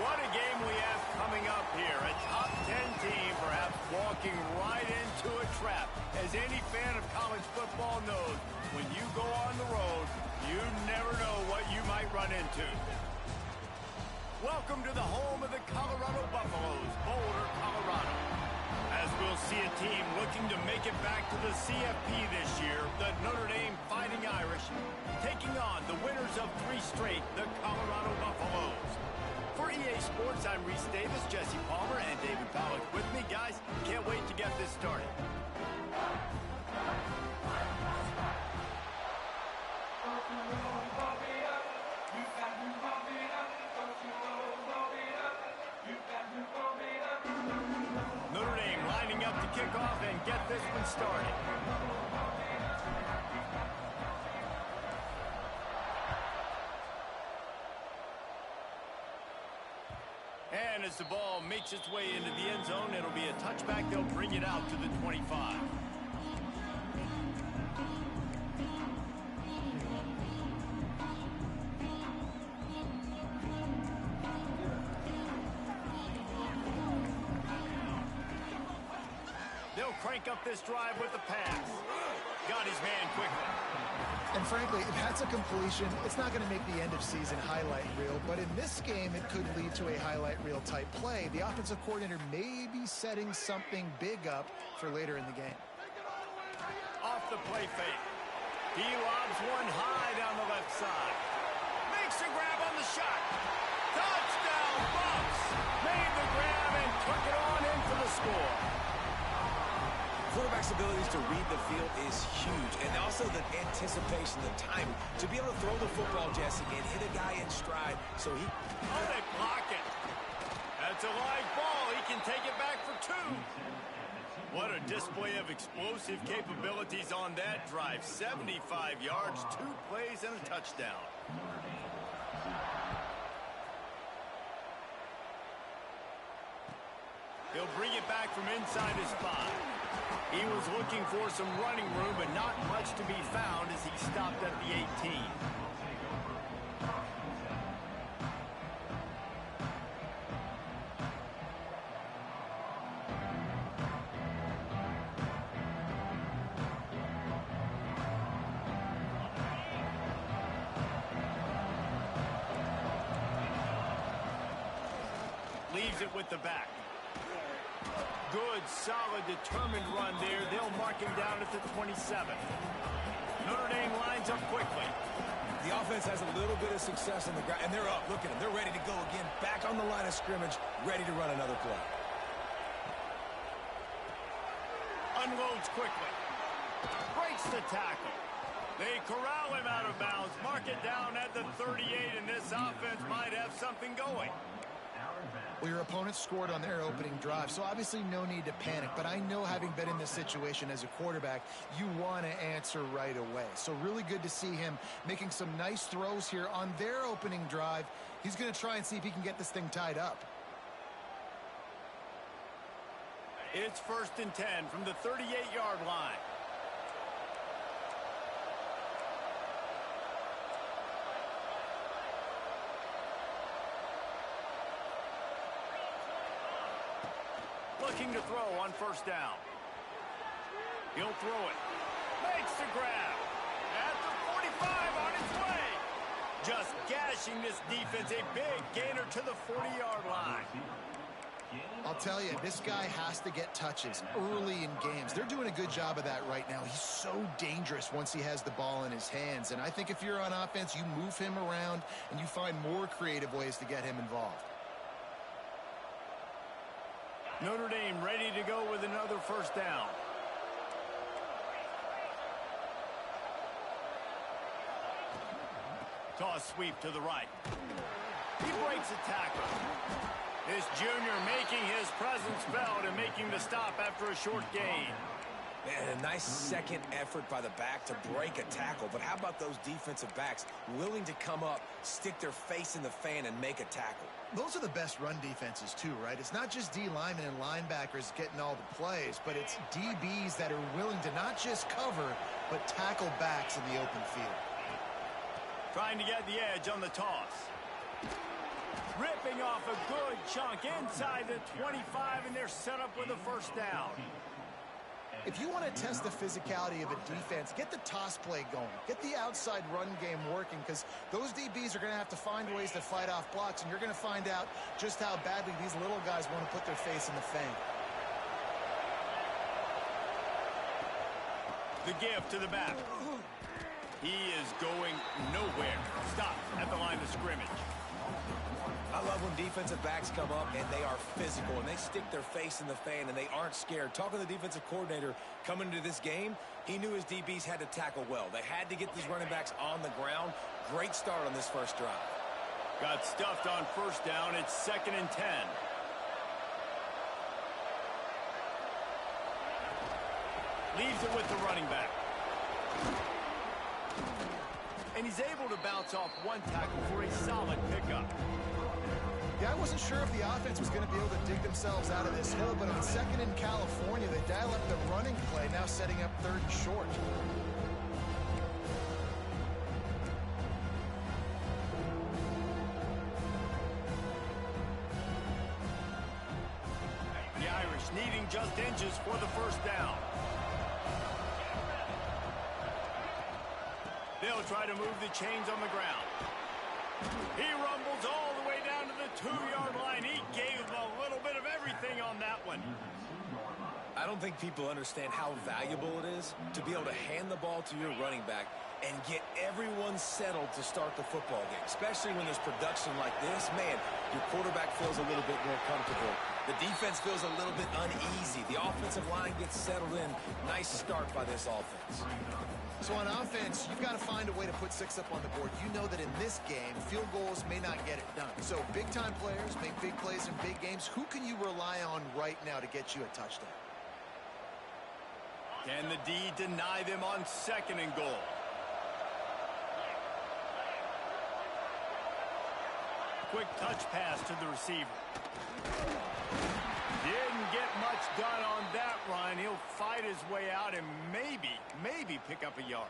What a game we have coming up here. A top 10 team perhaps walking right into a trap. As any fan of college football knows, when you go on the road, you never know what you might run into. Welcome to the home of the Colorado Buffaloes, Boulder, Colorado. As we'll see a team looking to make it back to the CFP this year, the Notre Dame Fighting Irish, taking on the winners of 3 straight, the Colorado Buffaloes. For EA Sports, I'm Reese Davis, Jesse Palmer, and David Pollack with me. Guys, can't wait to get this started. Notre Dame lining up to kick off and get this one started. And as the ball makes its way into the end zone, it'll be a touchback. They'll bring it out to the 25. They'll crank up this drive with the pass. Got his man quickly. And frankly, if that's a completion, it's not going to make the end-of-season highlight reel. But in this game, it could lead to a highlight reel type play. The offensive coordinator may be setting something big up for later in the game. Off the play fake. He lobs one high down the left side. Makes a grab on the shot. Touchdown, Buffs! Made the grab and took it on in for the score. Quarterback's abilities to read the field is huge, and also the anticipation, the timing, to be able to throw the football, Jesse, and hit a guy in stride, so he... Oh, they block it. That's a live ball. He can take it back for 2. What a display of explosive capabilities on that drive. 75 yards, 2 plays, and a touchdown. He'll bring it back from inside his 5. He was looking for some running room, but not much to be found as he stopped at the 18. Leaves it with the back. Good, solid, determined run there. They'll mark him down at the 27. Notre Dame lines up quickly. The offense has a little bit of success on the ground, and they're up. Look at them. They're ready to go again. Back on the line of scrimmage, ready to run another play. Unloads quickly. Breaks the tackle. They corral him out of bounds. Mark it down at the 38, and this offense might have something going. Well, your opponent scored on their opening drive, so obviously no need to panic. But I know, having been in this situation as a quarterback, you want to answer right away. So really good to see him making some nice throws here on their opening drive. He's going to try and see if he can get this thing tied up. It's 1st and 10 from the 38-yard line. Looking to throw on 1st down. He'll throw it. Makes the grab. At the 45 on its way. Just gashing this defense. A big gainer to the 40-yard line. I'll tell you, this guy has to get touches early in games. They're doing a good job of that right now. He's so dangerous once he has the ball in his hands. And I think if you're on offense, you move him around and you find more creative ways to get him involved. Notre Dame ready to go with another 1st down. Toss sweep to the right. He breaks a tackle. This junior making his presence felt and making the stop after a short gain. Man, a nice second effort by the back to break a tackle. But how about those defensive backs willing to come up, stick their face in the fan, and make a tackle? Those are the best run defenses too, right? It's not just D linemen and linebackers getting all the plays, but it's DBs that are willing to not just cover, but tackle backs in the open field. Trying to get the edge on the toss. Ripping off a good chunk inside the 25, and they're set up with a first down. If you want to test the physicality of a defense, get the toss play going. Get the outside run game working, because those DBs are going to have to find ways to fight off blocks, and you're going to find out just how badly these little guys want to put their face in the fang. The give to the back. He is going nowhere. Stop at the line of scrimmage. I love when defensive backs come up and they are physical and they stick their face in the fan and they aren't scared. Talking to the defensive coordinator coming into this game, he knew his DBs had to tackle well. They had to get these running backs on the ground. Great start on this first drive. Got stuffed on first down. It's 2nd and 10. Leaves it with the running back. And he's able to bounce off one tackle for a solid pickup. Yeah, I wasn't sure if the offense was going to be able to dig themselves out of this hole, but on 2nd in California, they dial up the running play, now setting up 3rd and short. The Irish needing just inches for the first down. They'll try to move the chains on the ground. He rumbles all the way down to the 2-yard line. He gave a little bit of everything on that one. I don't think people understand how valuable it is to be able to hand the ball to your running back and get everyone settled to start the football game, especially when there's production like this. Man, your quarterback feels a little bit more comfortable. The defense feels a little bit uneasy. The offensive line gets settled in. Nice start by this offense. So on offense, you've got to find a way to put 6 up on the board. You know that in this game, field goals may not get it done. So big-time players make big plays in big games. Who can you rely on right now to get you a touchdown? Can the D deny them on 2nd and goal? Quick touch pass to the receiver. Didn't get much done on that run. He'll fight his way out and maybe pick up a yard.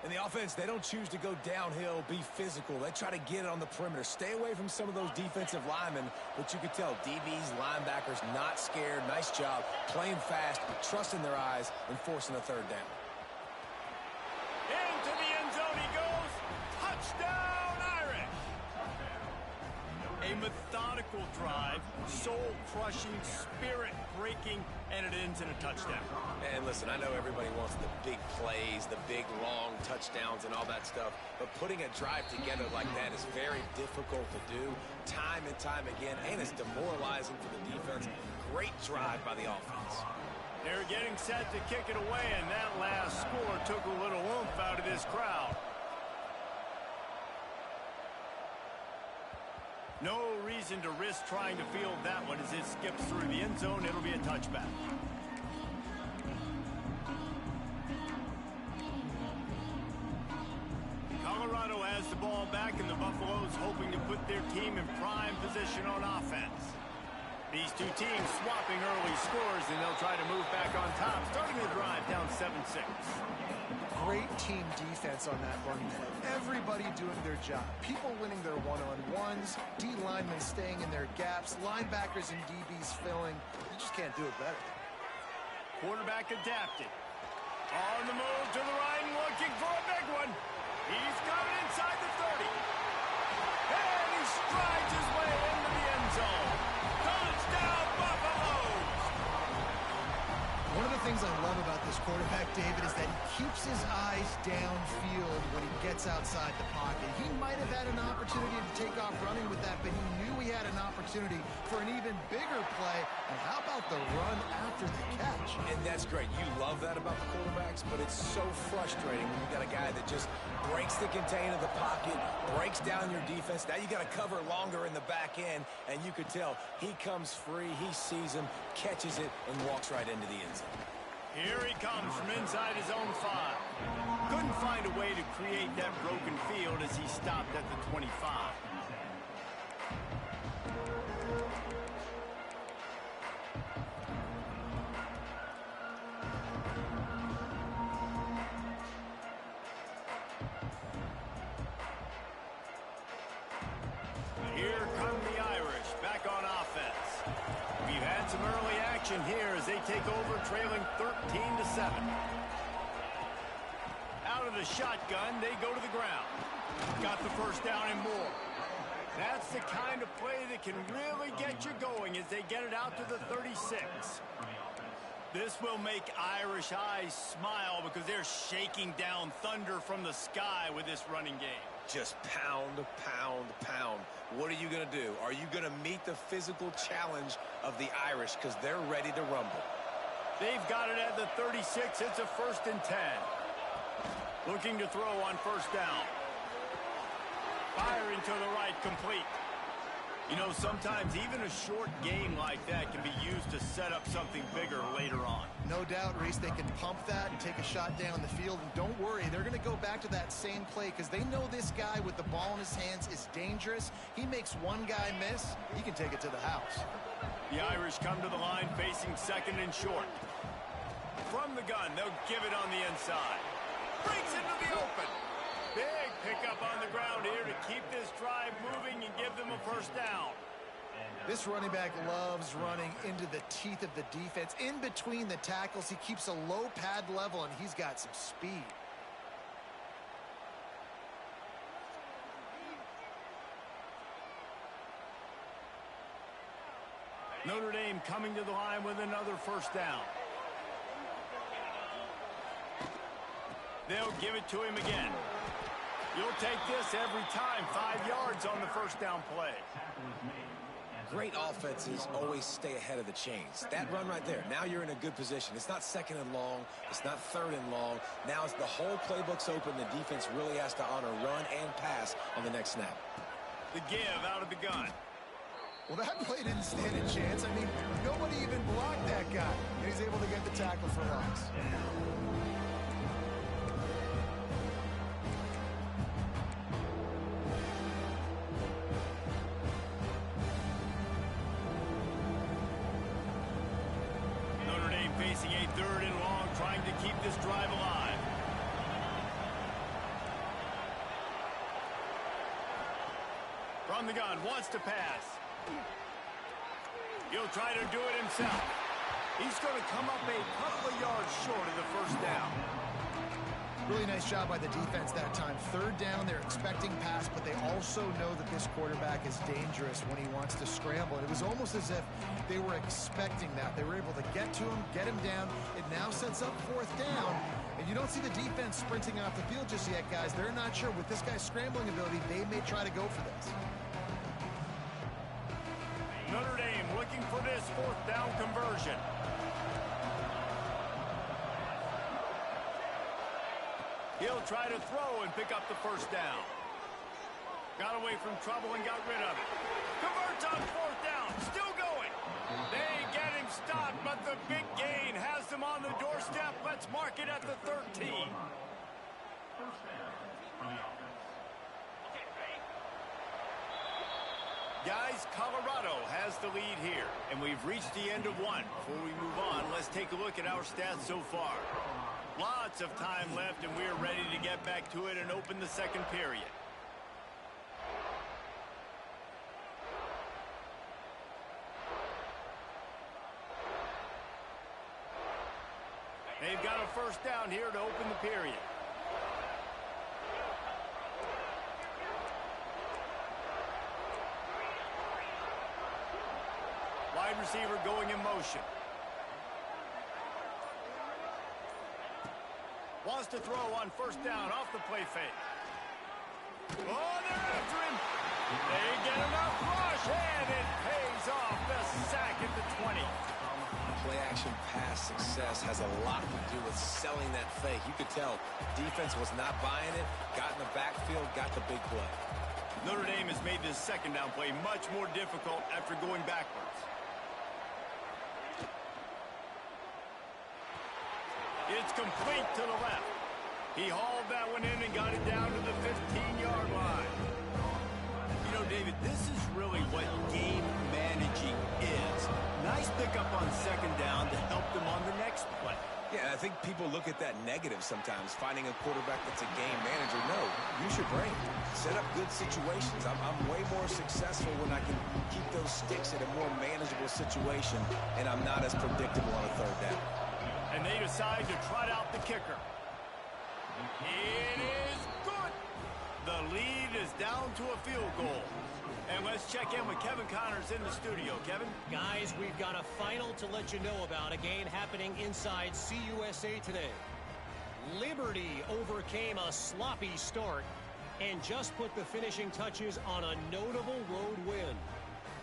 In the offense, they don't choose to go downhill, be physical. They try to get it on the perimeter. Stay away from some of those defensive linemen, but you could tell DBs, linebackers, not scared. Nice job playing fast, trusting their eyes, and forcing a 3rd down. Into the end zone he goes. Touchdown, Irish! A methodical drive, soul-crushing, spirit-breaking, and it ends in a touchdown. And listen, I know everybody wants the big plays, the big, long touchdowns and all that stuff, but putting a drive together like that is very difficult to do time and time again, and it's demoralizing for the defense. Great drive by the offense. They're getting set to kick it away, and that last score took a little oomph out of this crowd. No reason to risk trying to field that one as it skips through the end zone. It'll be a touchback. Colorado has the ball back, and the Buffaloes hoping to put their team in prime position on offense. These two teams swapping early scores, and they'll try to move back on top, starting the drive down 7-6. Great team defense on that run play. Everybody doing their job. People winning their one-on-ones, D linemen staying in their gaps, linebackers and DBs filling. You just can't do it better. Quarterback adapted. On the move to the right and looking for a big one. He's got it inside the 30. And he strides his way into the end zone. Touchdown, Buffaloes! One of the things I love about this quarterback, David, is that he keeps his eyes downfield when he gets outside the pocket. He might have had an opportunity to take off running with that, but he knew he had an opportunity for an even bigger play. And how about the run after the catch? And that's great. You love that about the quarterbacks, but it's so frustrating when you got a guy that just breaks the contain of the pocket, breaks down your defense. Now you got to cover longer in the back end, and you could tell he comes free, he sees him, catches it, and walks right into the end zone. Here he comes from inside his own 5. Couldn't find a way to create that broken field as he stopped at the 25. We've had some early action here as they take over trailing 13-7. Out of the shotgun, they go to the ground. Got the first down and more. That's the kind of play that can really get you going as they get it out to the 36. This will make Irish eyes smile because they're shaking down thunder from the sky with this running game. Just pound, pound, pound. What are you going to do? Are you going to meet the physical challenge of the Irish because they're ready to rumble? They've got it at the 36. It's a 1st and 10. Looking to throw on first down. Firing to the right, complete. You know, sometimes even a short game like that can be used to set up something bigger later on. No doubt, Reese, they can pump that and take a shot down the field. And don't worry, they're going to go back to that same play because they know this guy with the ball in his hands is dangerous. He makes one guy miss, he can take it to the house. The Irish come to the line facing 2nd and short. From the gun, they'll give it on the inside. Breaks into the open. Big pickup on the ground here to keep this drive moving and give them a first down. This running back loves running into the teeth of the defense. In between the tackles, he keeps a low pad level, and he's got some speed. Notre Dame coming to the line with another first down. They'll give it to him again. You'll take this every time. 5 yards on the first down play. Great offenses always stay ahead of the chains. That run right there, now you're in a good position. It's not 2nd and long. It's not 3rd and long. Now as the whole playbook's open, the defense really has to honor run and pass on the next snap. The give out of the gun. Well, that play didn't stand a chance. I mean, nobody even blocked that guy. And he's able to get the tackle for loss. Facing a 3rd and long, trying to keep this drive alive. From the gun, wants to pass. He'll try to do it himself. He's going to come up a couple of yards short of the first down. Really nice job by the defense that time. 3rd down, they're expecting pass, but they also know that this quarterback is dangerous when he wants to scramble. And it was almost as if they were expecting that. They were able to get to him, get him down. It now sets up 4th down. And you don't see the defense sprinting off the field just yet, guys. They're not sure. With this guy's scrambling ability, they may try to go for this. Notre Dame looking for this 4th down conversion. He'll try to throw and pick up the first down. Got away from trouble and got rid of it. Converts on 4th down. Still going. They get him stopped, but the big gain has them on the doorstep. Let's mark it at the 13. Guys, Colorado has the lead here, and we've reached the end of one. Before we move on, let's take a look at our stats so far. Lots of time left, and we're ready to get back to it and open the 2nd period. They've got a first down here to open the period. Wide receiver going in motion. Wants to throw on first down off the play fake. Oh, they're after him. They get enough rush, and it pays off. The sack at the 20. Play-action pass success has a lot to do with selling that fake. You could tell defense was not buying it, got in the backfield, got the big play. Notre Dame has made this 2nd down play much more difficult after going backwards. It's complete to the left. He hauled that one in and got it down to the 15-yard line. You know, David, this is really what game managing is. Nice pickup on 2nd down to help them on the next play. Yeah, I think people look at that negative sometimes, finding a quarterback that's a game manager. No, use your brain. Set up good situations. I'm way more successful when I can keep those sticks in a more manageable situation, and I'm not as predictable on a third down. And they decide to trot out the kicker. It is good. The lead is down to a field goal. And let's check in with Kevin Connors in the studio. Kevin? Guys, we've got a final to let you know about, a game happening inside CUSA today. Liberty overcame a sloppy start and just put the finishing touches on a notable road win.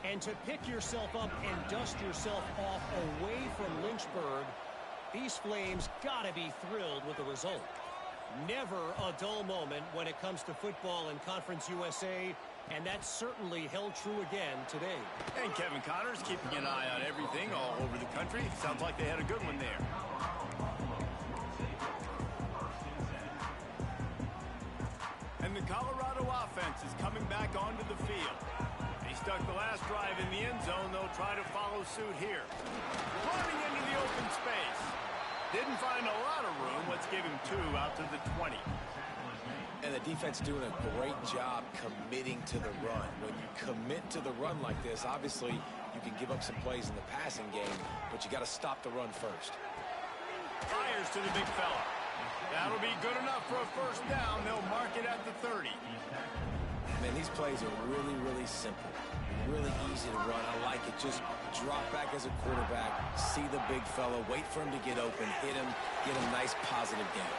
And to pick yourself up and dust yourself off away from Lynchburg, these Flames gotta be thrilled with the result. Never a dull moment when it comes to football in Conference USA, and that certainly held true again today. And Kevin Connors keeping an eye on everything all over the country. Sounds like they had a good one there. And the Colorado offense is coming back onto the field. They stuck the last drive in the end zone. They'll try to follow suit here. Running into the open space. Didn't find a lot of room. Let's give him 2 out to the 20. And the defense doing a great job committing to the run. When you commit to the run like this, obviously you can give up some plays in the passing game, but you got to stop the run first. Fires to the big fella. That'll be good enough for a first down. They'll mark it at the 30. Man, these plays are really, really simple. Really easy to run. I like it. Just drop back as a quarterback, see the big fella, wait for him to get open, hit him, get a nice positive game.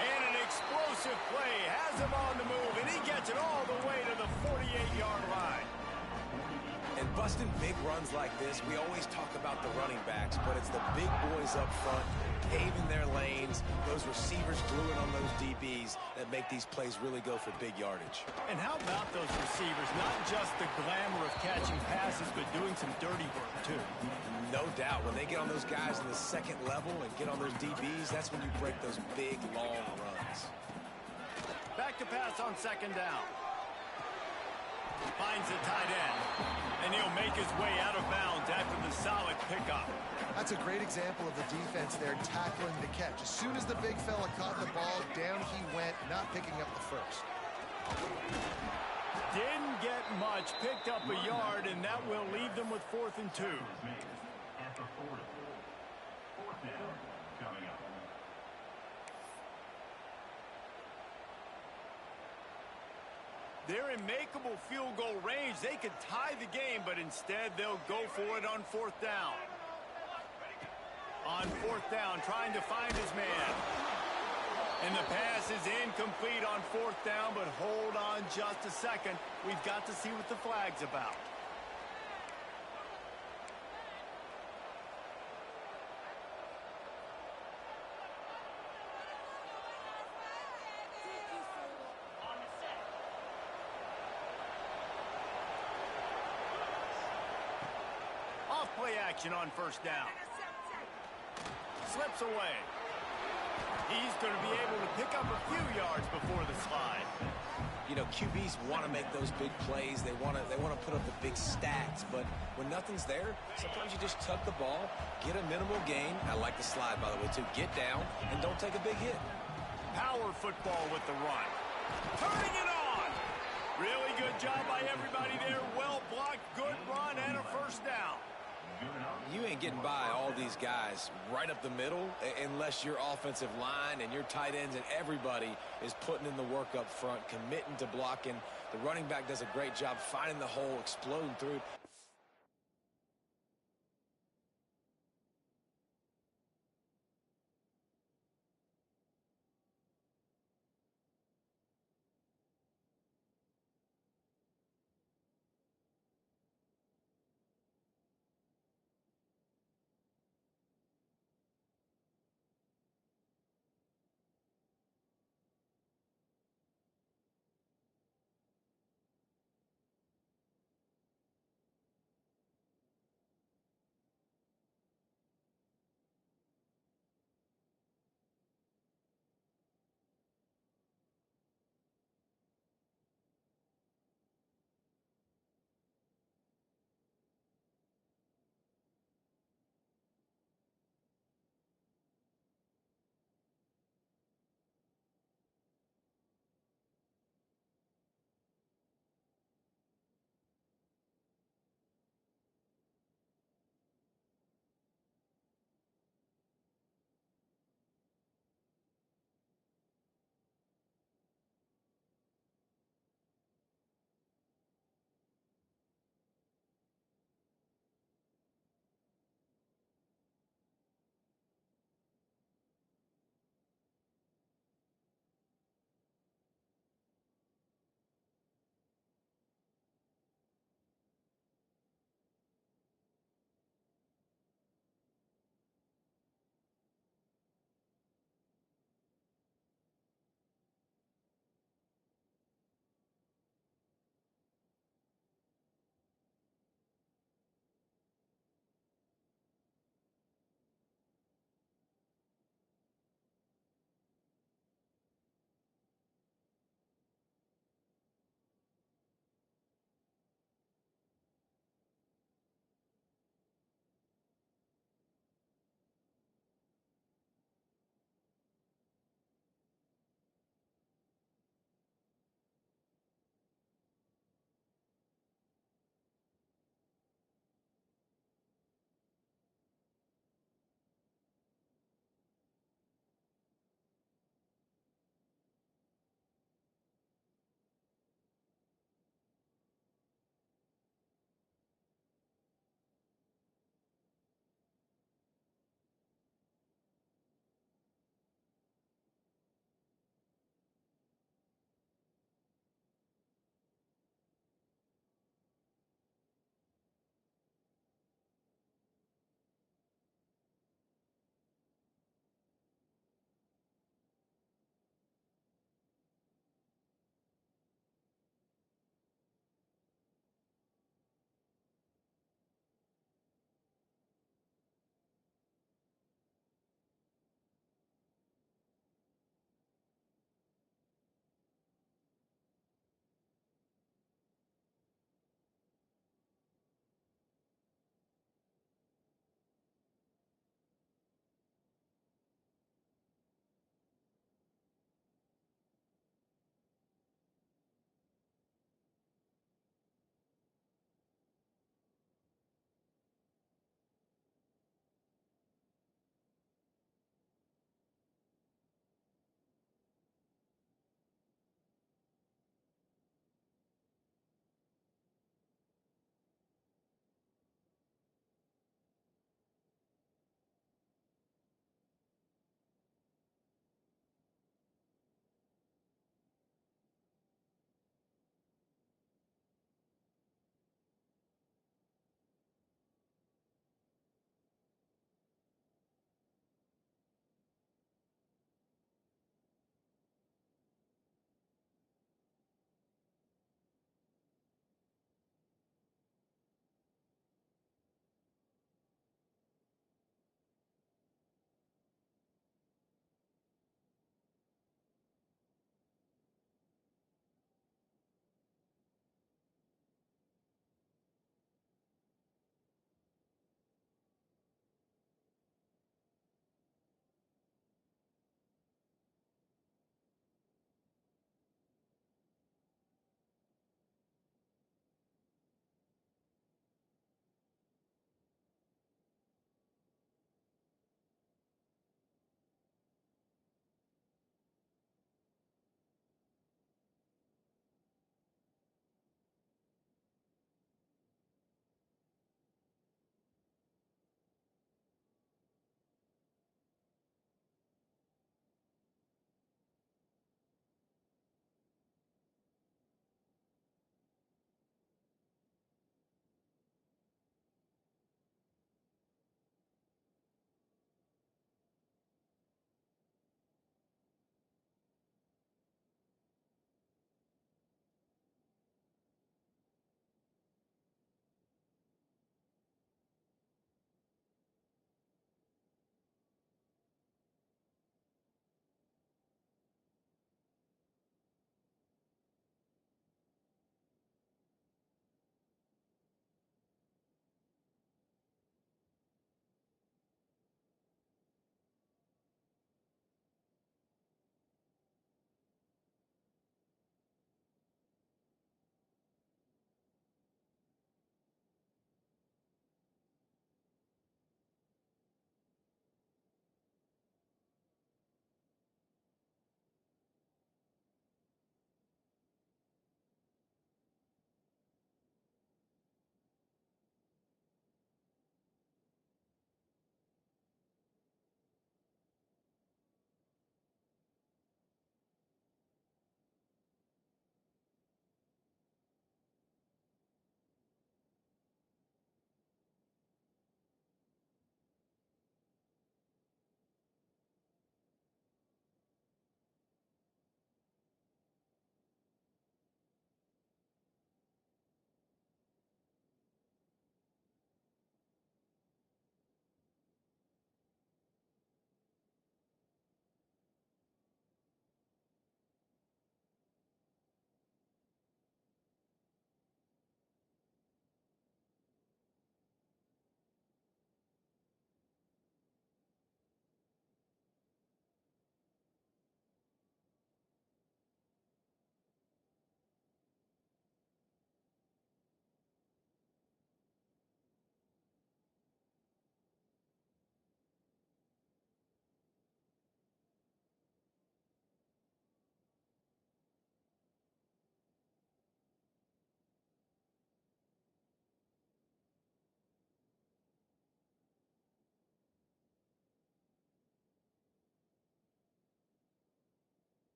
And an explosive play has him on the move, and he gets it all the way to the 48-yard line. And busting big runs like this, we always talk about the running backs, but it's the big boys up front, paving their lanes, those receivers gluing on those DBs that make these plays really go for big yardage. And how about those receivers? Not just the glamour of catching passes, but doing some dirty work, too. No doubt. When they get on those guys in the second level and get on those DBs, that's when you break those big, long runs. Back to pass on second down. Finds the tight end. And he'll make his way out of bounds after the solid pickup. That's a great example of the defense there tackling the catch. As soon as the big fella caught the ball, down he went, not picking up the first. Didn't get much, picked up a yard, and that will leave them with 4th and 2. They're in makeable field goal range. They could tie the game, but instead they'll go for it on 4th down. On 4th down, trying to find his man. And the pass is incomplete on 4th down, but hold on just a second. We've got to see what the flag's about. Off-play action on 1st down. Slips away. He's going to be able to pick up a few yards before the slide. You know, QBs want to make those big plays. They want to put up the big stats. But when nothing's there, sometimes you just tuck the ball, get a minimal gain. I like the slide, by the way, too. Get down and don't take a big hit. Power football with the run. Turning it on. Really good job by everybody there. Well blocked, good run, and a first down. You ain't getting by all these guys right up the middle unless your offensive line and your tight ends and everybody is putting in the work up front, committing to blocking. The running back does a great job finding the hole, exploding through.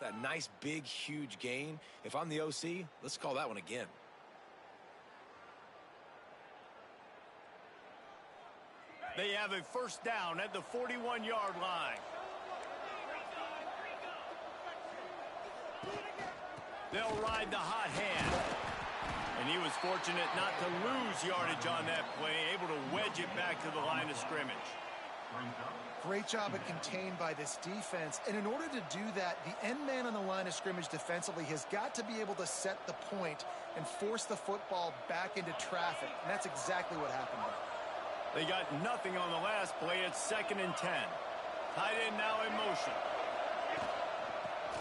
That nice, big, huge gain. If I'm the OC, let's call that one again. They have a first down at the 41-yard line. They'll ride the hot hand. And he was fortunate not to lose yardage on that play, able to wedge it back to the line of scrimmage. Great job at contained by this defense. And in order to do that, the end man on the line of scrimmage defensively has got to be able to set the point and force the football back into traffic. And that's exactly what happened there. They got nothing on the last play. It's 2nd and 10. Tight end now in motion.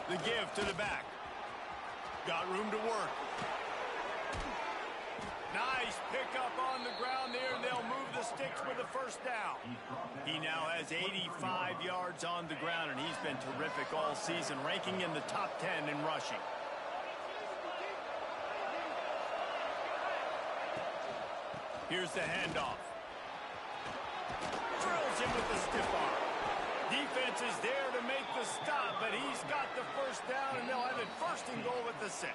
The give to the back. Got room to work. Nice pickup on the ground there, and they'll move the sticks with the first down. He now has 85 yards on the ground, and he's been terrific all season, ranking in the top 10 in rushing. Here's the handoff. Drills him with the stiff arm. Defense is there to make the stop, but he's got the first down, and they'll have it 1st and goal at the 6.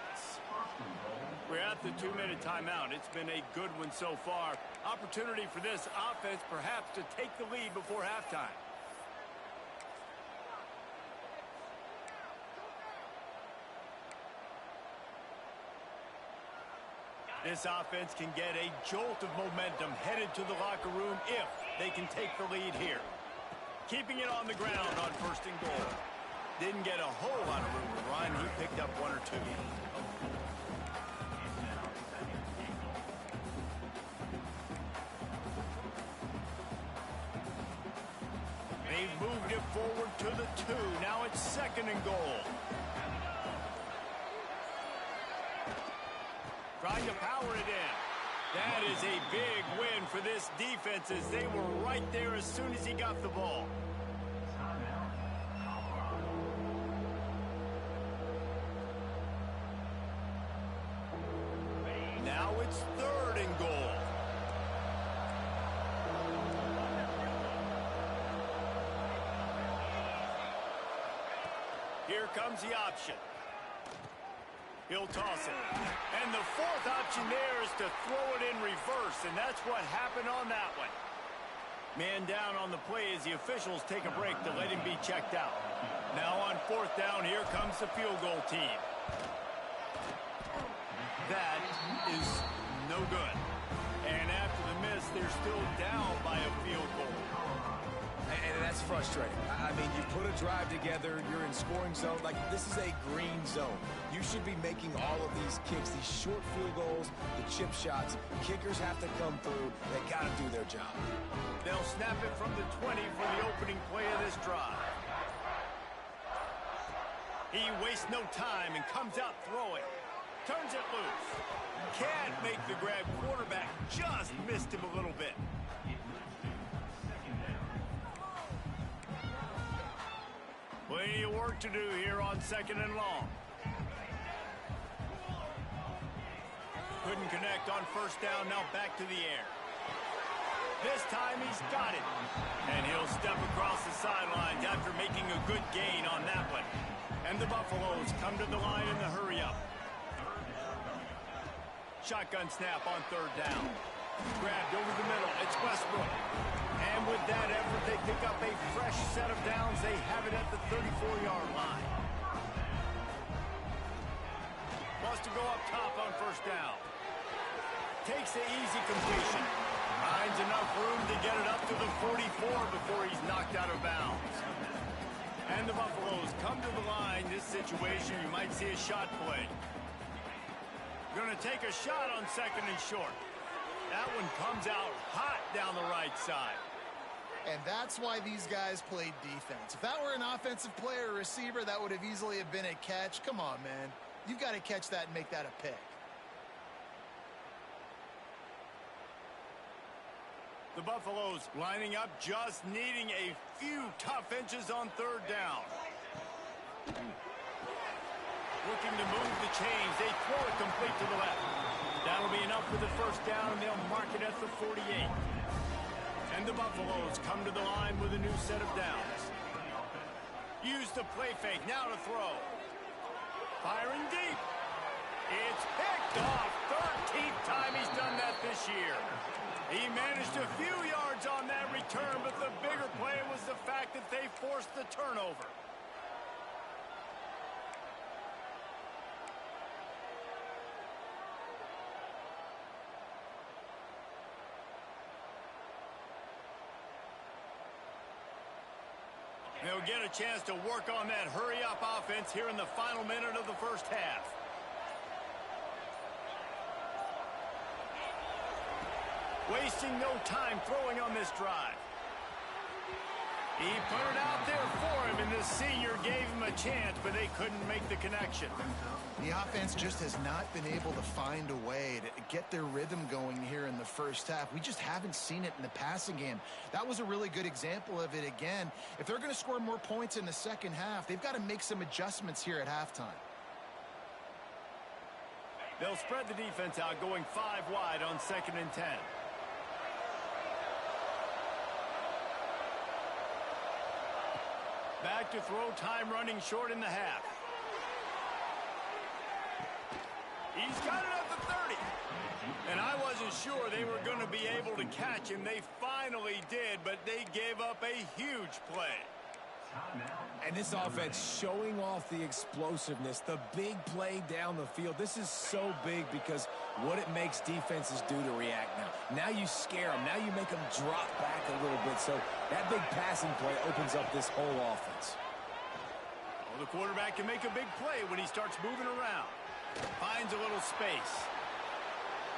We're at the 2-minute timeout. It's been a good one so far. Opportunity for this offense perhaps to take the lead before halftime. This offense can get a jolt of momentum headed to the locker room if they can take the lead here. Keeping it on the ground on 1st and goal. Didn't get a whole lot of room to run. He picked up 1 or 2. They've moved it forward to the 2. Now it's 2nd and goal. Trying to power it in. That is a big win for this defense as they were right there as soon as he got the ball. Now it's 3rd and goal. Here comes the option. He'll toss it. And the 4th option there is to throw it in reverse, and that's what happened on that one. Man down on the play as the officials take a break to let him be checked out. Now on 4th down, here comes the field goal team. That is no good. And after the miss, they're still down by a field goal. And that's frustrating. I mean, you put a drive together, you're in scoring zone. Like, this is a green zone. You should be making all of these kicks, these short field goals, the chip shots. Kickers have to come through. They got to do their job. They'll snap it from the 20 for the opening play of this drive. He wastes no time and comes out throwing. Turns it loose. Can't make the grab. Quarterback just missed him a little bit. Plenty of work to do here on 2nd and long. Couldn't connect on 1st down. Now back to the air. This time he's got it. And he'll step across the sidelines after making a good gain on that one. And the Buffaloes come to the line in the hurry-up. Shotgun snap on 3rd down. Grabbed over the middle. It's Westbrook. And with that effort, they pick up a fresh set of downs. They have it at the 34-yard line. Wants to go up top on 1st down. Takes the easy completion. Finds enough room to get it up to the 44 before he's knocked out of bounds. And the Buffaloes come to the line. This situation, you might see a shot play. Going to take a shot on 2nd and short. That one comes out hot down the right side. And that's why these guys played defense. If that were an offensive player or receiver, that would have easily have been a catch. Come on, man. You've got to catch that and make that a pick. The Buffaloes lining up, just needing a few tough inches on 3rd down. Looking to move the chains. They throw it complete to the left. That'll be enough for the 1st down, and they'll mark it at the 48. And the Buffaloes come to the line with a new set of downs. Use the play fake. Now to throw. Firing deep. It's picked off. 13th time he's done that this year. He managed a few yards on that return, but the bigger play was the fact that they forced the turnover. They'll get a chance to work on that hurry-up offense here in the final minute of the first half. Wasting no time throwing on this drive. He put it out there for him, and the senior gave him a chance, but they couldn't make the connection. The offense just has not been able to find a way to get their rhythm going here in the first half. We just haven't seen it in the passing game. That was a really good example of it again. If they're going to score more points in the second half, they've got to make some adjustments here at halftime. They'll spread the defense out, going 5 wide on 2nd and 10. Back to throw, time running short in the half. He's got it at the 30. And I wasn't sure they were going to be able to catch him. They finally did, but they gave up a huge play. And this offense showing off the explosiveness, the big play down the field. This is so big because what it makes defenses do to react now. Now you scare them. Now you make them drop back a little bit. So that big passing play opens up this whole offense. Well, the quarterback can make a big play when he starts moving around. Finds a little space.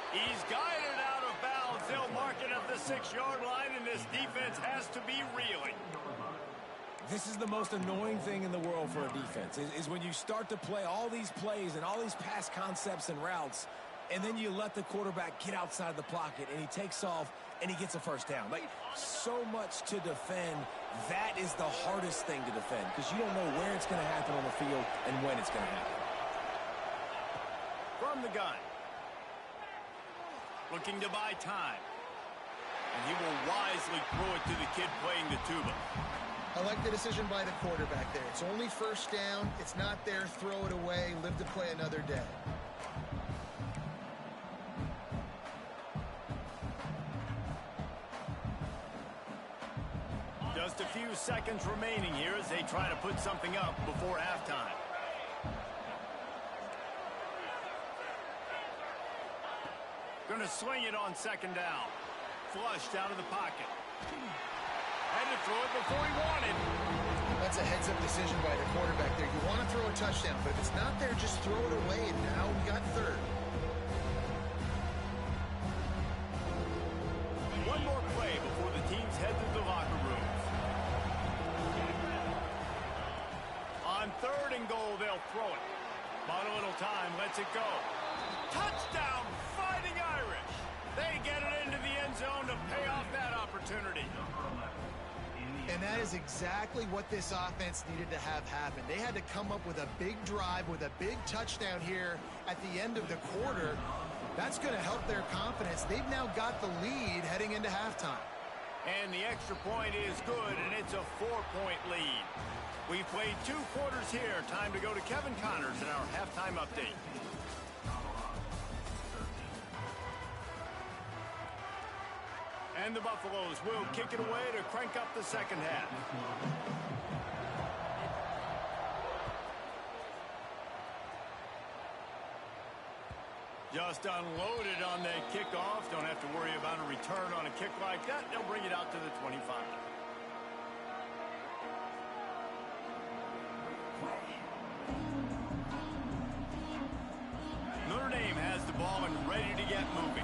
He's guided out of bounds. They'll mark it at the 6-yard line, and this defense has to be reeling. This is the most annoying thing in the world for a defense, is when you start to play all these plays and all these pass concepts and routes, and then you let the quarterback get outside the pocket, and he takes off, and he gets a first down. Like, so much to defend. That is the hardest thing to defend, because you don't know where it's going to happen on the field and when it's going to happen. From the gun. Looking to buy time. And he will wisely throw it to the kid playing the tuba. I like the decision by the quarterback there. It's only first down. It's not there. Throw it away. Live to play another day. Just a few seconds remaining here as they try to put something up before halftime. Going to swing it on 2nd down. Flushed out of the pocket. Had to throw it before he wanted. That's a heads-up decision by the quarterback there. You want to throw a touchdown, but if it's not there, just throw it away, and now we got 3rd. One more play before the teams head to the locker rooms. On 3rd and goal, they'll throw it. Bought a little time, lets it go. Touchdown, Fighting Irish. They get it into the end zone to pay off that opportunity. And that is exactly what this offense needed to have happen. They had to come up with a big drive with a big touchdown here at the end of the quarter. That's going to help their confidence. They've now got the lead heading into halftime. And the extra point is good, and it's a 4-point lead. We've played 2 quarters here. Time to go to Kevin Connors in our halftime update. And the Buffaloes will kick it away to crank up the second half. Just unloaded on that kickoff. Don't have to worry about a return on a kick like that. They'll bring it out to the 25. Notre Dame has the ball and ready to get moving.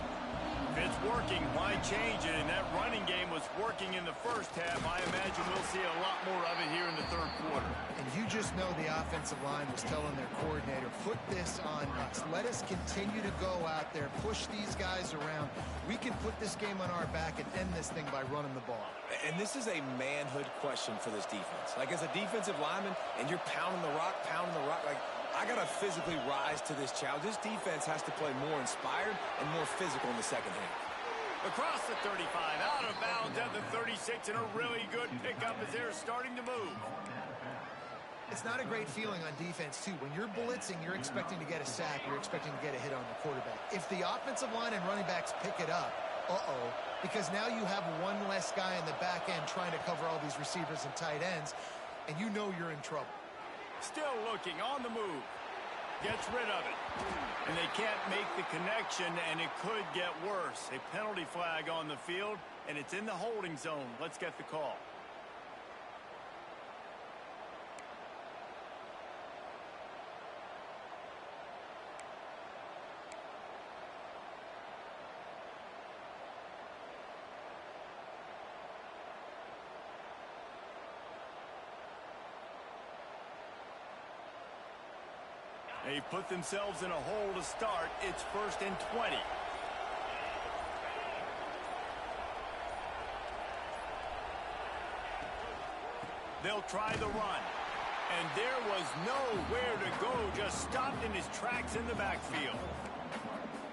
If it's working, why change it? And that running game was working in the first half. I imagine we'll see a lot more of it here in the 3rd quarter. And you just know the offensive line was telling their coordinator, put this on us. Let us continue to go out there, push these guys around. We can put this game on our back and end this thing by running the ball. And this is a manhood question for this defense. Like, as a defensive lineman, and you're pounding the rock, like, I got to physically rise to this challenge. This defense has to play more inspired and more physical in the second half. Across the 35, out of bounds at the 36, and a really good pickup as they're starting to move. It's not a great feeling on defense, too. When you're blitzing, you're expecting to get a sack. You're expecting to get a hit on the quarterback. If the offensive line and running backs pick it up, because now you have one less guy in the back end trying to cover all these receivers and tight ends, and you know you're in trouble. Still looking on the move. Gets rid of it. And they can't make the connection, and it could get worse. A penalty flag on the field, and it's in the holding zone. Let's get the call. They've put themselves in a hole to start. It's 1st and 20. They'll try the run. And there was nowhere to go. Just stopped in his tracks in the backfield.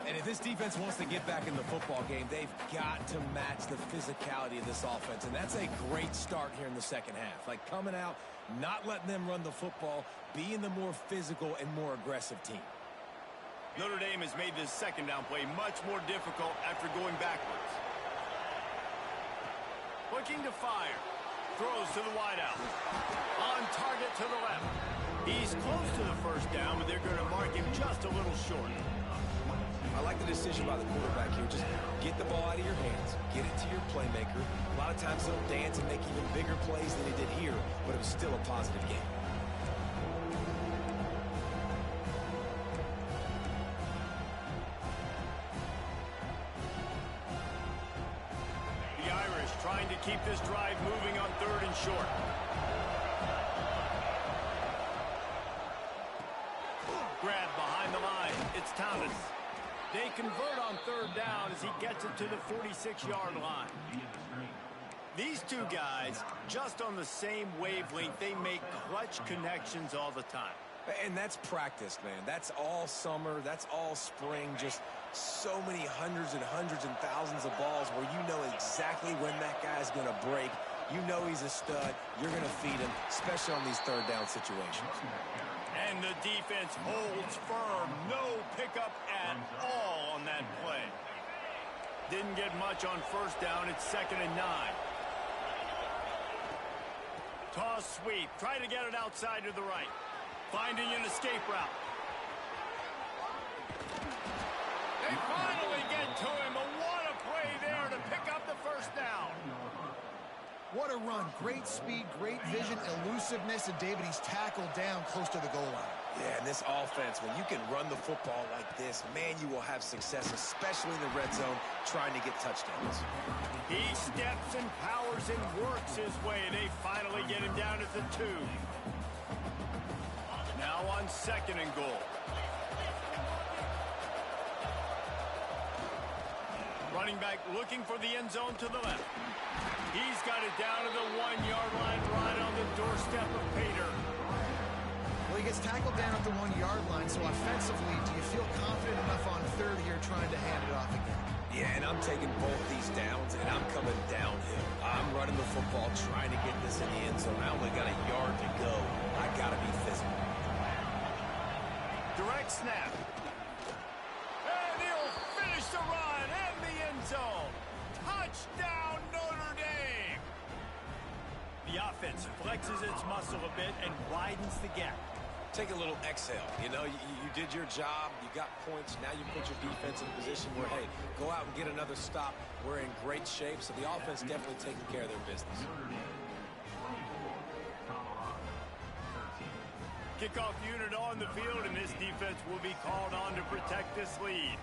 And if this defense wants to get back in the football game, they've got to match the physicality of this offense. And that's a great start here in the second half. Like coming out, not letting them run the football, being the more physical and more aggressive team. Notre Dame has made this second down play much more difficult after going backwards. Looking to fire. Throws to the wideout. On target to the left. He's close to the first down, but they're going to mark him just a little short. I like the decision by the quarterback here. Just get the ball out of your hands. Get it to your playmaker. A lot of times he'll dance and make even bigger plays than he did here, but it was still a positive game. The Irish trying to keep this drive moving on 3rd and short. Grab behind the line. It's Thomas. They convert on 3rd down as he gets it to the 46-yard line. These two guys, just on the same wavelength, they make clutch connections all the time. And that's practice, man. That's all summer. That's all spring. Just so many hundreds and thousands of balls where you know exactly when that guy's going to break. You know he's a stud. You're going to feed him, especially on these 3rd down situations. And the defense holds firm. No pickup at all on that play. Didn't get much on 1st down. It's 2nd and 9. Toss sweep. Try to get it outside to the right. Finding an escape route. They finally get to him. But what a play there to pick up the 1st down. What a run. Great speed, great vision, elusiveness, and David, he's tackled down close to the goal line. Yeah, and this offense, when you can run the football like this, man, you will have success, especially in the red zone, trying to get touchdowns. He steps and powers and works his way. They finally get him down at the 2. Now on 2nd and goal. Running back looking for the end zone to the left. He's got it down to the 1-yard line, right on the doorstep of Pater. Well, he gets tackled down at the 1-yard line, so offensively, do you feel confident enough on 3rd here trying to hand it off again? Yeah, and I'm taking both these downs, and I'm coming downhill. I'm running the football, trying to get this in the end zone. I only got a yard to go. I got to be physical. Direct snap. And he'll finish the run in the end zone. Touchdown, Notre Dame. The offense flexes its muscle a bit and widens the gap. Take a little exhale. You know, you did your job. You got points. Now you put your defense in a position where, hey, go out and get another stop. We're in great shape, so the offense definitely taking care of their business. Kickoff unit on the field, and this defense will be called on to protect this lead.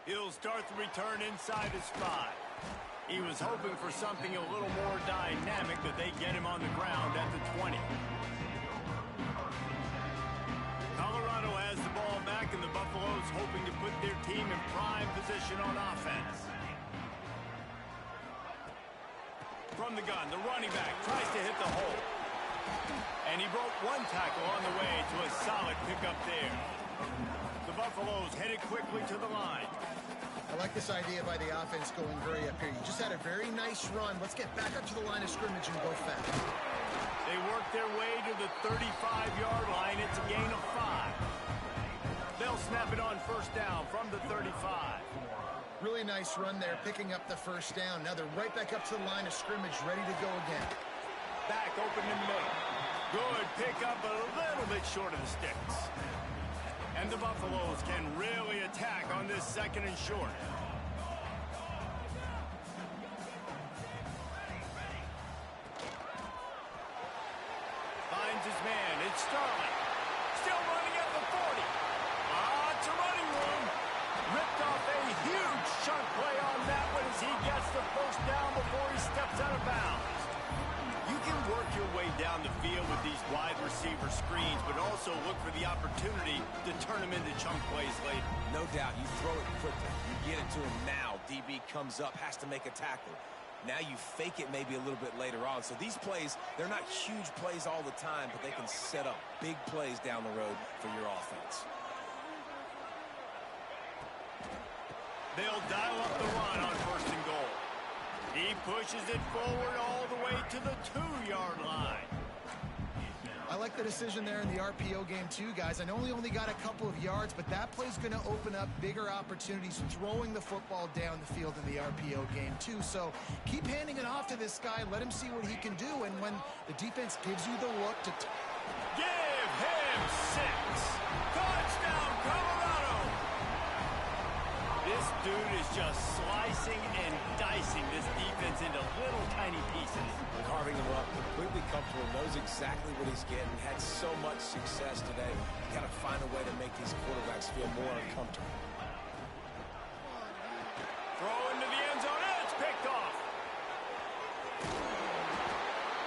He'll start the return inside his 5. He was hoping for something a little more dynamic, but they get him on the ground at the 20. Colorado has the ball back, and the Buffaloes hoping to put their team in prime position on offense. From the gun, the running back tries to hit the hole. And he broke one tackle on the way to a solid pickup there. The Buffaloes headed quickly to the line. I like this idea by the offense going hurry up here. You just had a very nice run. Let's get back up to the line of scrimmage and go fast. They work their way to the 35-yard line. It's a gain of 5. They'll snap it on first down from the 35. Really nice run there, picking up the first down. Now they're right back up to the line of scrimmage, ready to go again. Back open in the middle. Good pick up, a little bit short of the sticks. And the Buffaloes can really attack on this second and short. Finds his man. It's Starling. Still running at the 40. It's a running room. Ripped off a huge chunk play on that one as he gets the first down before he steps out of bounds. You can work your way down the field with these wide receiver screens, but also look for the opportunity to turn them into chunk plays later. No doubt, you throw it quickly. You get it to him now. DB comes up, has to make a tackle. Now you fake it maybe a little bit later on. So these plays, they're not huge plays all the time, but they can set up big plays down the road for your offense. They'll dial up the run on first and goal. He pushes it forward all the way to the 2-yard line. I like the decision there in the RPO game too, guys. I know he only got a couple of yards, but that play's going to open up bigger opportunities throwing the football down the field in the RPO game too. So keep handing it off to this guy. Let him see what he can do. And when the defense gives you the look to... Give him 6. Touchdown, Colorado! This dude is just slicing and dicing this defense into little tiny pieces. Carving him up, completely comfortable, knows exactly what he's getting, had so much success today. You got to find a way to make these quarterbacks feel more uncomfortable. Throw into the end zone, and it's picked off.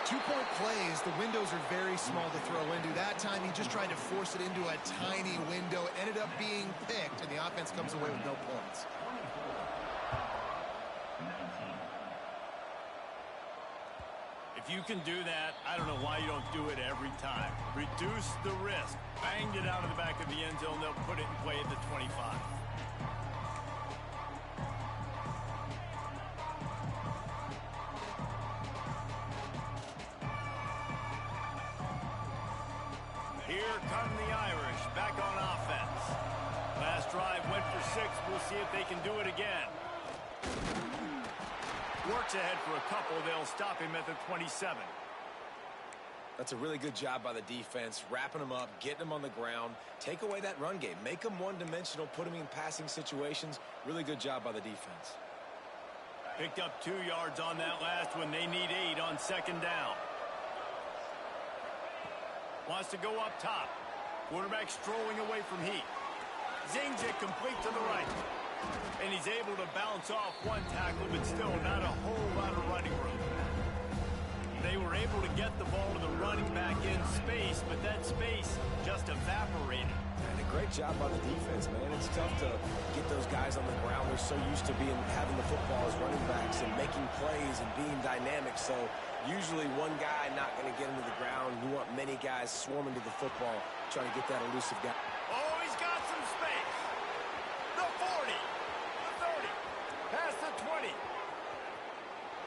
2-point plays, the windows are very small to throw into. That time he just tried to force it into a tiny window, ended up being picked, and the offense comes away with no points. If you can do that, I don't know why you don't do it every time. Reduce the risk. Banged it out of the back of the end zone. They'll put it in play at the 25. Here come the Irish back on offense. Last drive went for 6. We'll see if they can do it again. Works ahead for a couple. They'll stop him at the 27. That's a really good job by the defense, wrapping them up, getting them on the ground. Take away that run game. Make them one-dimensional, put them in passing situations. Really good job by the defense. Picked up 2 yards on that last one. They need 8 on second down. Wants to go up top. Quarterback strolling away from heat. Zings it complete to the right. And he's able to bounce off one tackle, but still not a whole lot of running room. They were able to get the ball to the running back in space, but that space just evaporated. And a great job by the defense, man. It's tough to get those guys on the ground. They're so used to having the football as running backs and making plays and being dynamic. So usually one guy not going to get him to the ground. You want many guys swarming to the football, trying to get that elusive guy. Oh, he's got some space. The 40, the 30, past the 20.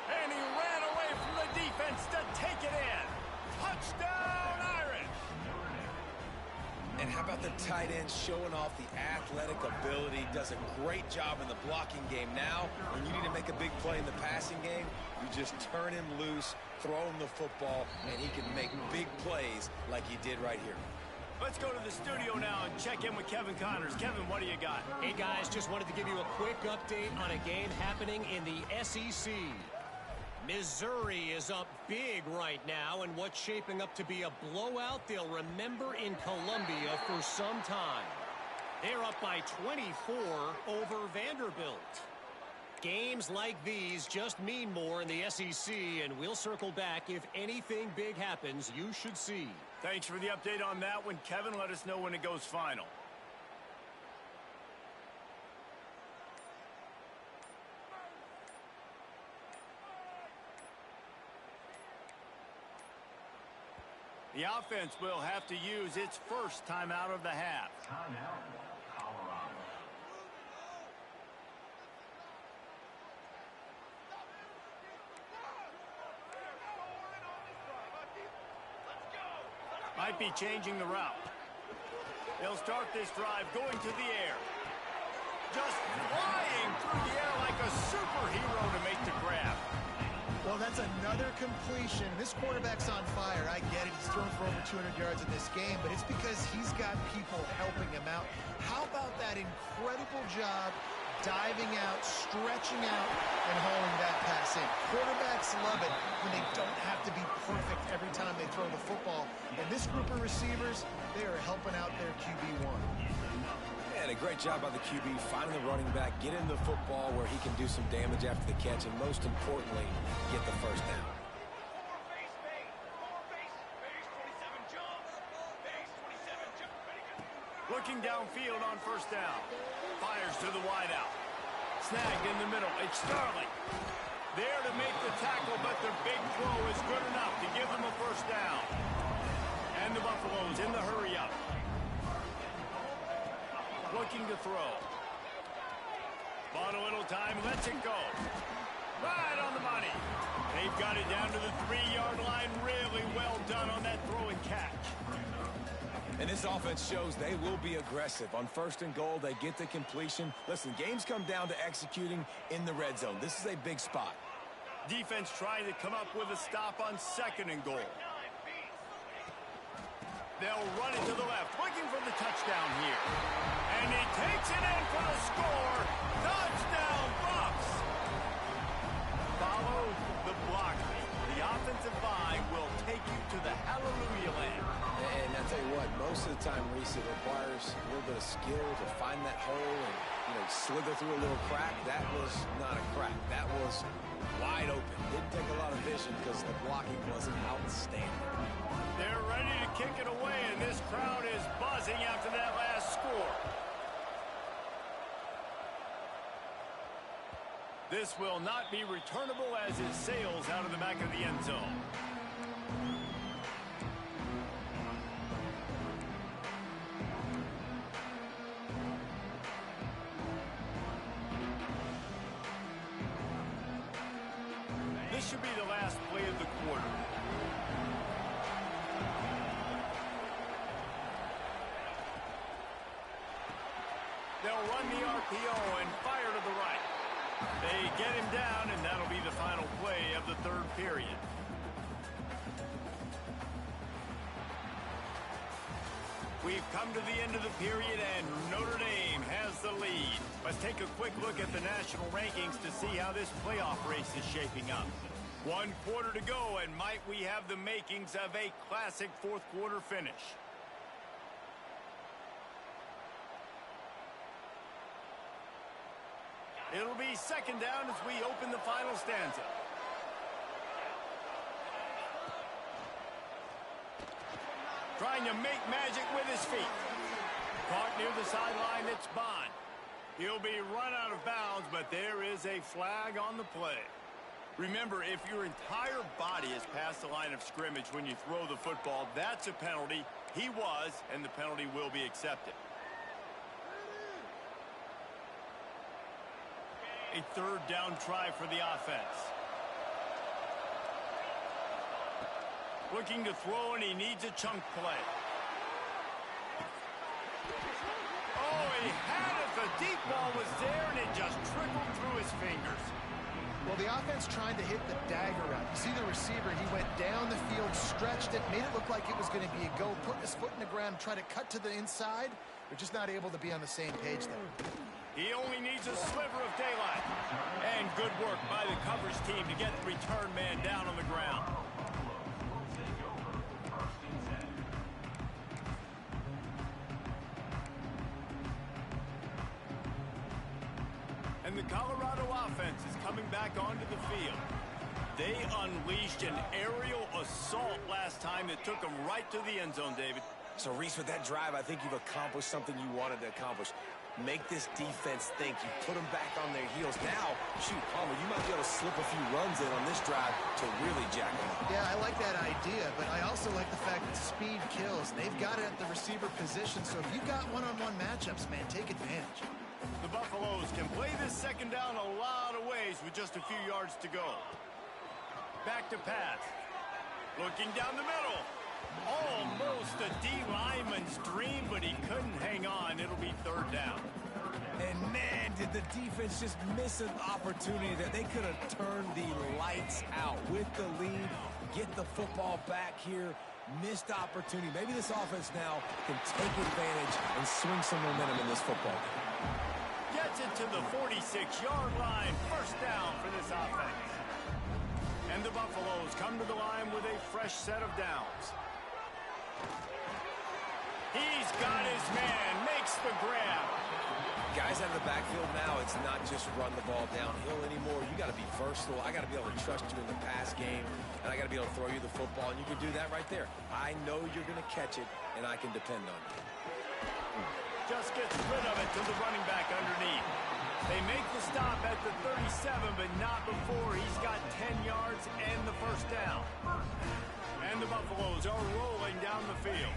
And he ran away from the defense to take it in. Touchdown, Irish! And how about the tight end showing off the athletic ability? Does a great job in the blocking game. Now, when you need to make a big play in the passing game, you just turn him loose, throw him the football, and he can make big plays like he did right here. Let's go to the studio now and check in with Kevin Connors. Kevin, what do you got? Hey, guys, just wanted to give you a quick update on a game happening in the SEC. Missouri is up big right now in what's shaping up to be a blowout they'll remember in Columbia for some time. They're up by 24 over Vanderbilt. Games like these just mean more in the SEC, and we'll circle back if anything big happens you should see. Thanks for the update on that one, Kevin. Let us know when it goes final. The offense will have to use its first timeout of the half. Timeout, Colorado. Might be changing the route. They'll start this drive going to the air. Just flying through the air like a superhero to make the grab. Well, that's another completion. This quarterback's on fire. I get it. He's thrown for over 200 yards in this game, but it's because he's got people helping him out. How about that incredible job diving out, stretching out, and hauling that pass in? Quarterbacks love it when they don't have to be perfect every time they throw the football. And this group of receivers, they are helping out their QB1. And a great job by the QB finding the running back, getting the football where he can do some damage after the catch, and most importantly, get the first down. Looking downfield on first down. Fires to the wideout. Snagged in the middle. It's Starling. There to make the tackle, but their big throw is good enough to give them a first down. And the Buffaloes in the hurry-up. Looking to throw. Bought a little time, lets it go. Right on the money. They've got it down to the 3-yard line. Really well done on that throw and catch. And this offense shows they will be aggressive. On first and goal, they get the completion. Listen, games come down to executing in the red zone. This is a big spot. Defense trying to come up with a stop on second and goal. They'll run it to the left, looking for the touchdown here. And he takes it in for the score. Touchdown, Bucs! Follow the block. The offensive line will take you to the hallelujah land. And I'll tell you what, most of the time, Reese, it requires a little bit of skill to find that hole and, slither through a little crack. That was not a crack. That was wide open. Didn't take a lot of vision because the blocking wasn't outstanding. They're ready to kick it away, and this crowd is buzzing after that last score. This will not be returnable as it sails out of the back of the end zone. This should be the last play of the quarter. They'll run the RPO and fire to the right. They get him down, and that'll be the final play of the third period. We've come to the end of the period, and Notre Dame has the lead. Let's take a quick look at the national rankings to see how this playoff race is shaping up. 1 quarter to go, and might we have the makings of a classic fourth quarter finish. It'll be second down as we open the final stanza. Trying to make magic with his feet. Caught near the sideline, it's Bond. He'll be run out of bounds, but there is a flag on the play. Remember, if your entire body is past the line of scrimmage when you throw the football, that's a penalty. He was, and the penalty will be accepted. A third down try for the offense. Looking to throw, and he needs a chunk play. Oh, he had it. The deep ball was there, and it just trickled through his fingers. Well, the offense trying to hit the dagger route. You see the receiver, he went down the field, stretched it, made it look like it was going to be a go, put his foot in the ground, try to cut to the inside. They're just not able to be on the same page there. He only needs a sliver of daylight. And good work by the coverage team to get the return man down on the ground. And the Colorado offense is coming back onto the field. They unleashed an aerial assault last time that took them right to the end zone, David. So, Reese, with that drive, I think you've accomplished something you wanted to accomplish. Make this defense think. You put them back on their heels. Now, shoot, Palmer, you might be able to slip a few runs in on this drive to really jack them up. Yeah, I like that idea, but I also like the fact that speed kills. They've got it at the receiver position, so if you've got one-on-one matchups, man, take advantage. The Buffaloes can play this second down a lot of ways with just a few yards to go. Back to pass. Looking down the middle. Almost a D lineman's dream, but he couldn't hang on. It'll be third down. And man, did the defense just miss an opportunity that they could have turned the lights out with the lead, get the football back here. Missed opportunity. Maybe this offense now can take advantage and swing some momentum in this football game. Gets it to the 46-yard line. First down for this offense. And the Buffaloes come to the line with a fresh set of downs. He's got his man. Makes the grab. Guys out of the backfield now, it's not just run the ball downhill anymore. You got to be versatile. I got to be able to trust you in the pass game, and I got to be able to throw you the football, and you can do that right there. I know you're going to catch it, and I can depend on you. Just gets rid of it to the running back underneath. They make the stop at the 37, but not before. He's got 10 yards and the first down. And the Buffaloes are rolling down the field.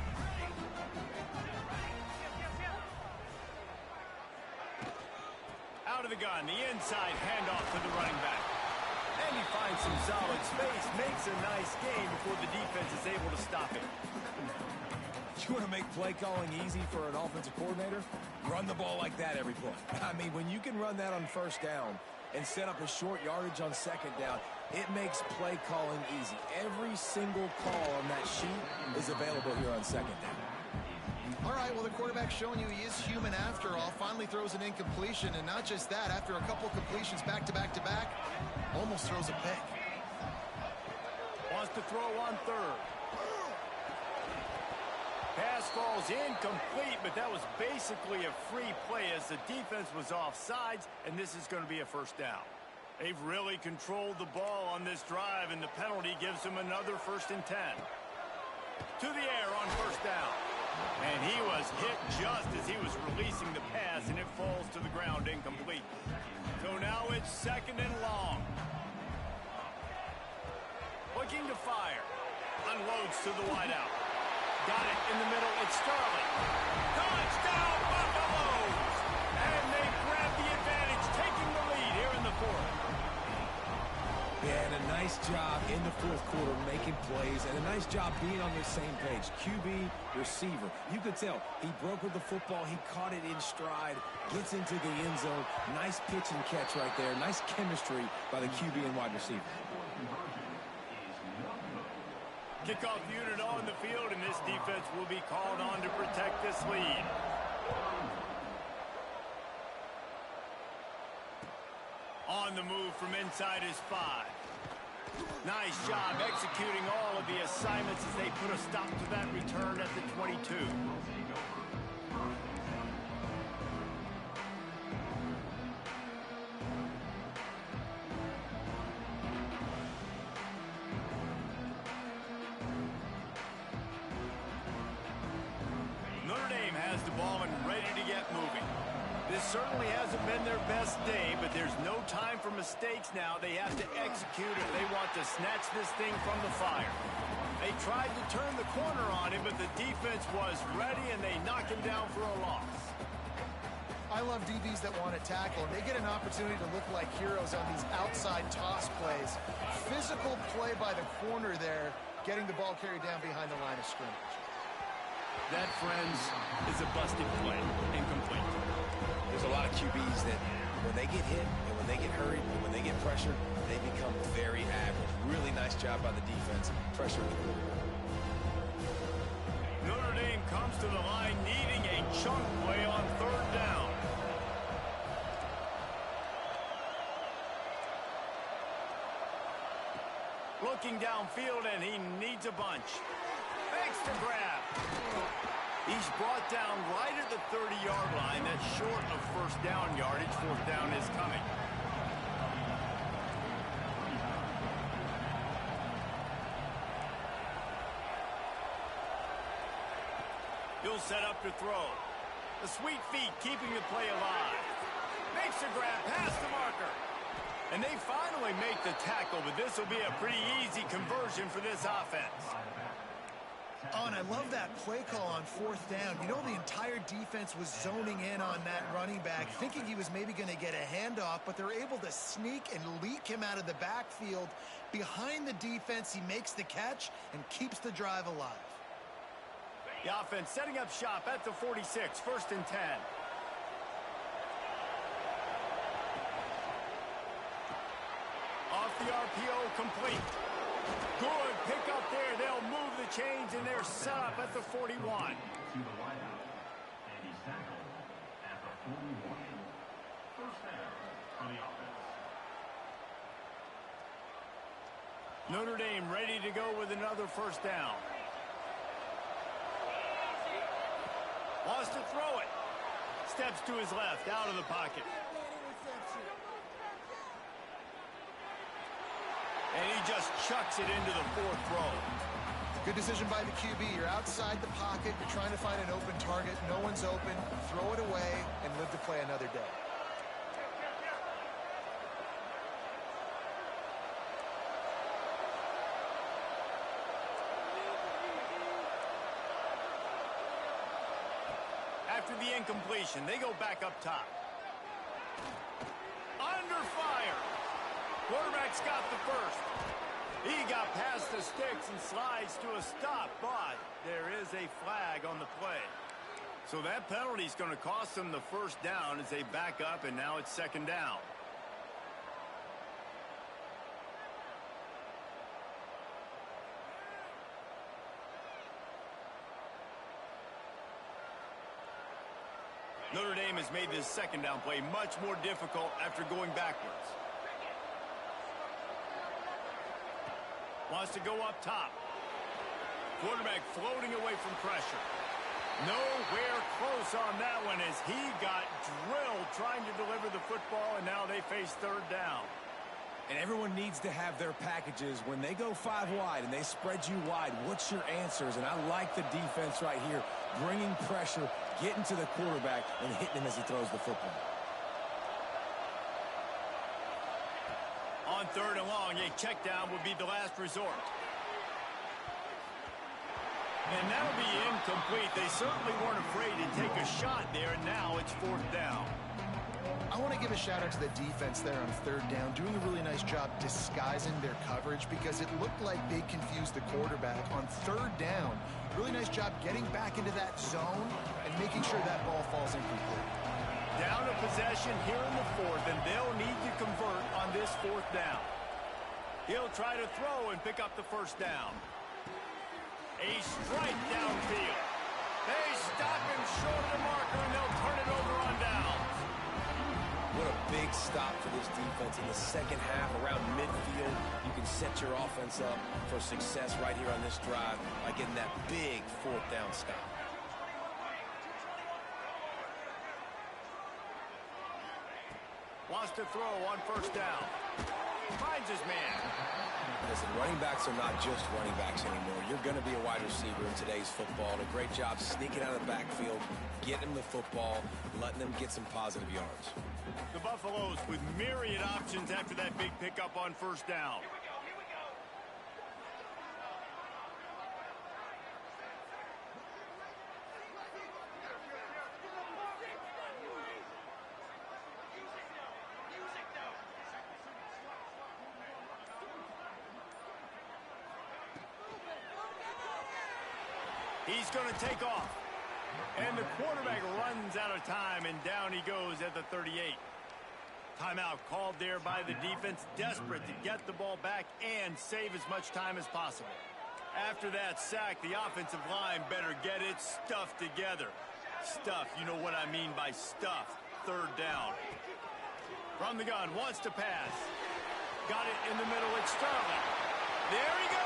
Out of the gun, the inside handoff to the running back. And he finds some solid space, makes a nice gain before the defense is able to stop him. You want to make play calling easy for an offensive coordinator? Run the ball like that every play. I mean, when you can run that on first down and set up a short yardage on second down, it makes play calling easy. Every single call on that sheet is available here on second down. All right, well, the quarterback's showing you he is human after all. Finally throws an incompletion, and not just that, after a couple completions back-to-back-to-back, almost throws a pick. Wants to throw on third. Pass falls incomplete, but that was basically a free play as the defense was offsides, and this is going to be a first down. They've really controlled the ball on this drive, and the penalty gives them another 1st and 10. To the air on first down. And he was hit just as he was releasing the pass, and it falls to the ground incomplete. So now it's 2nd and long. Looking to fire. Unloads to the wideout. Got it in the middle. It's Sterling. Touchdown, Buffaloes! And they grab the advantage, taking the lead here in the 4th. Yeah, and a nice job in the 4th quarter making plays, and a nice job being on the same page. QB, receiver. You could tell he broke with the football. He caught it in stride, gets into the end zone. Nice pitch and catch right there. Nice chemistry by the QB and wide receiver. Kickoff unit on the field, and this defense will be called on to protect this lead. On the move from inside his 5. Nice job executing all of the assignments as they put a stop to that return at the 22. Notre Dame has the ball and ready to get moving. This certainly hasn't been their best day, but there's no time for mistakes now. They have to execute if they want to snatch this thing from the fire. They tried to turn the corner on him, but the defense was ready, and they knock him down for a loss. I love DBs that want to tackle, and they get an opportunity to look like heroes on these outside toss plays. Physical play by the corner there, getting the ball carried down behind the line of scrimmage. That, friends, is a busted play. Incomplete. There's a lot of QBs that when they get hit and when they get hurried and when they get pressured, they become very average. Really nice job by the defense, pressuring the quarterback. Notre Dame comes to the line needing a chunk play on 3rd down. Looking downfield, and he needs a bunch. Makes the grab. He's brought down right at the 30-yard line. That's short of 1st down yardage. 4th down is coming. He'll set up to throw. The sweet feet keeping the play alive. Makes the grab past the marker. And they finally make the tackle, but this will be a pretty easy conversion for this offense. Oh, and I love that play call on 4th down. You know, the entire defense was zoning in on that running back, thinking he was maybe going to get a handoff, but they're able to sneak and leak him out of the backfield. Behind the defense, he makes the catch and keeps the drive alive. The offense setting up shop at the 46, 1st and 10. Off the RPO, complete. Good pick up there. They'll move the chains, and they're set up at the 41. To the wideout, and he's tackled at the 41. First down for the offense. Notre Dame ready to go with another first down. Wants to throw it. Steps to his left, out of the pocket. And he just chucks it into the 4th row. Good decision by the QB. You're outside the pocket. You're trying to find an open target. No one's open. Throw it away and live to play another day. After the incompletion, they go back up top. Under fire. Quarterback's got the first. He got past the sticks and slides to a stop, but there is a flag on the play. So that penalty is going to cost them the first down as they back up, and now it's 2nd down. Notre Dame has made this 2nd down play much more difficult after going backwards. Wants to go up top. Quarterback floating away from pressure. Nowhere close on that one as he got drilled trying to deliver the football, and now they face 3rd down. And everyone needs to have their packages. When they go 5 wide and they spread you wide, what's your answers? And I like the defense right here, bringing pressure, getting to the quarterback, and hitting him as he throws the football. On 3rd and long, a check down would be the last resort. And that'll be incomplete. They certainly weren't afraid to take a shot there, and now it's 4th down. I want to give a shout out to the defense there on 3rd down, doing a really nice job disguising their coverage because it looked like they confused the quarterback on 3rd down. Really nice job getting back into that zone and making sure that ball falls incomplete. Down a possession here in the 4th, and they'll need to convert on this 4th down. He'll try to throw and pick up the first down. A strike downfield. They stop him short of the marker, and they'll turn it over on downs. What a big stop for this defense in the 2nd half around midfield. You can set your offense up for success right here on this drive by getting that big 4th down stop. Wants to throw on 1st down. Finds his man. Listen, running backs are not just running backs anymore. You're going to be a wide receiver in today's football. And a great job sneaking out of the backfield, getting them the football, letting them get some positive yards. The Buffaloes with myriad options after that big pickup on 1st down. He's going to take off. And the quarterback runs out of time, and down he goes at the 38. Timeout called there by the defense, desperate to get the ball back and save as much time as possible. After that sack, the offensive line better get its stuff together. Stuff, you know what I mean by stuff. 3rd down. From the gun, wants to pass. Got it in the middle, it's Sterling. There he goes.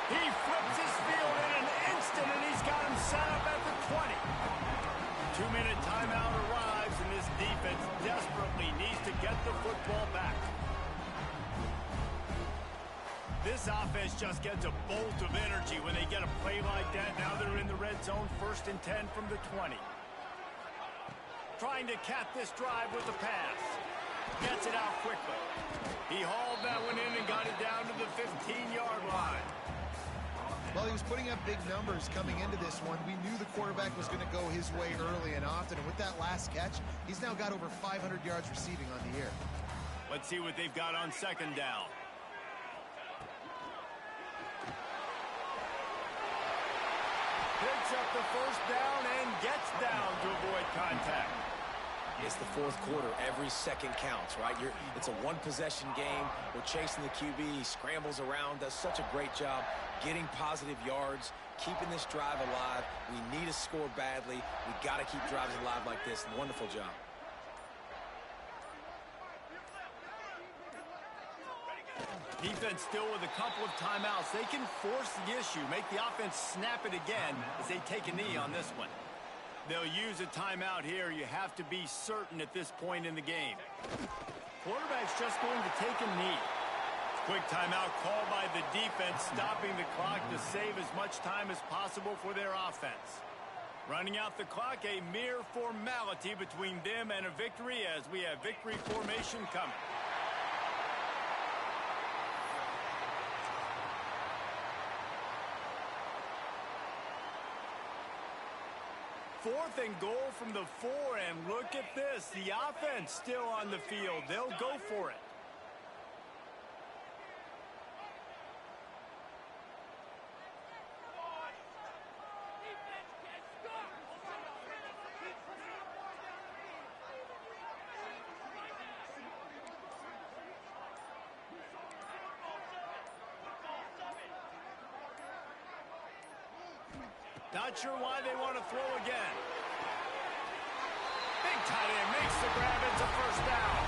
He flips his field in an instant, and he's got him set up at the 20. 2-minute timeout arrives, and this defense desperately needs to get the football back. This offense just gets a bolt of energy when they get a play like that. Now they're in the red zone, 1st and 10 from the 20. Trying to cap this drive with a pass. Gets it out quickly. He hauled that one in and got it down to the 15-yard line. Well, he was putting up big numbers coming into this one. We knew the quarterback was going to go his way early and often, and with that last catch, he's now got over 500 yards receiving on the year. Let's see what they've got on 2nd down. Picks up the first down and gets down to avoid contact. It's the fourth quarter. Every second counts, right? It's a one-possession game. We're chasing the QB. He scrambles around, does such a great job getting positive yards, keeping this drive alive. We need to score badly. We got to keep drives alive like this. Wonderful job. Defense still with a couple of timeouts. They can force the issue, make the offense snap it again as they take a knee on this one. They'll use a timeout here. You have to be certain at this point in the game. Quarterback's just going to take a knee. Quick timeout called by the defense, stopping the clock to save as much time as possible for their offense. Running out the clock, a mere formality between them and a victory as we have victory formation coming. Fourth and goal from the 4, and look at this. The offense still on the field. They'll go for it. Not sure why they want to throw again. Big tight end makes the grab. It's a first down.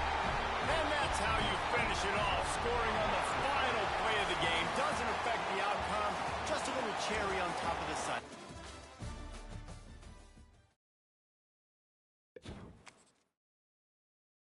And that's how you finish it off. Scoring on the final play of the game doesn't affect the outcome. Just a little cherry on top of the sun.